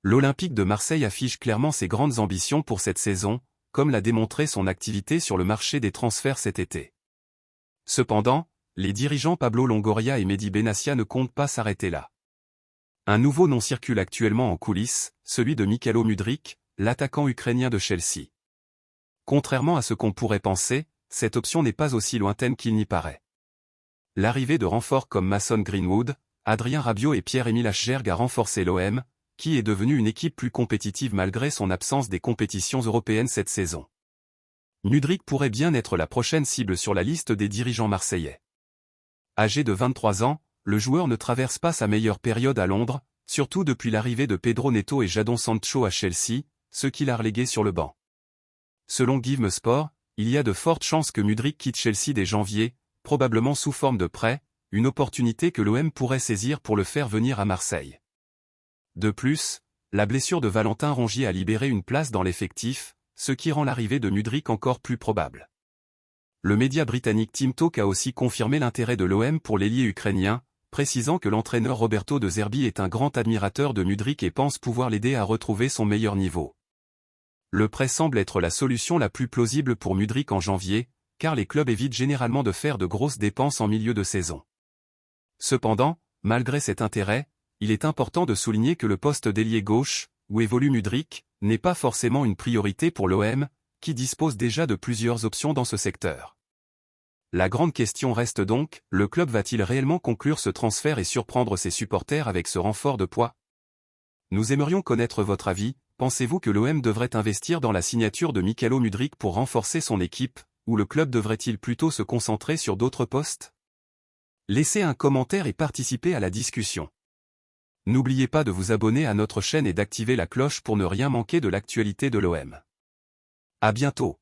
L'Olympique de Marseille affiche clairement ses grandes ambitions pour cette saison, comme l'a démontré son activité sur le marché des transferts cet été. Cependant, les dirigeants Pablo Longoria et Mehdi Benassia ne comptent pas s'arrêter là. Un nouveau nom circule actuellement en coulisses, celui de Mykhailo Mudryk, l'attaquant ukrainien de Chelsea. Contrairement à ce qu'on pourrait penser, cette option n'est pas aussi lointaine qu'il n'y paraît. L'arrivée de renforts comme Mason Greenwood, Adrien Rabiot et Pierre-Emile Haugerg a renforcé l'OM, qui est devenue une équipe plus compétitive malgré son absence des compétitions européennes cette saison. Mudryk pourrait bien être la prochaine cible sur la liste des dirigeants marseillais. Âgé de 23 ans, le joueur ne traverse pas sa meilleure période à Londres, surtout depuis l'arrivée de Pedro Neto et Jadon Sancho à Chelsea, ce qui l'a relégué sur le banc. Selon Give Sport, il y a de fortes chances que Mudryk quitte Chelsea dès janvier, probablement sous forme de prêt, une opportunité que l'OM pourrait saisir pour le faire venir à Marseille. De plus, la blessure de Valentin Rongier a libéré une place dans l'effectif, ce qui rend l'arrivée de Mudryk encore plus probable. Le média britannique Team Talk a aussi confirmé l'intérêt de l'OM pour l'ailier ukrainien, précisant que l'entraîneur Roberto De Zerbi est un grand admirateur de Mudryk et pense pouvoir l'aider à retrouver son meilleur niveau. Le prêt semble être la solution la plus plausible pour Mudryk en janvier, car les clubs évitent généralement de faire de grosses dépenses en milieu de saison. Cependant, malgré cet intérêt, il est important de souligner que le poste d'ailier gauche, où évolue Mudryk, n'est pas forcément une priorité pour l'OM, qui dispose déjà de plusieurs options dans ce secteur. La grande question reste donc, le club va-t-il réellement conclure ce transfert et surprendre ses supporters avec ce renfort de poids? Nous aimerions connaître votre avis, pensez-vous que l'OM devrait investir dans la signature de Mykhailo Mudryk pour renforcer son équipe, ou le club devrait-il plutôt se concentrer sur d'autres postes? Laissez un commentaire et participez à la discussion. N'oubliez pas de vous abonner à notre chaîne et d'activer la cloche pour ne rien manquer de l'actualité de l'OM. À bientôt.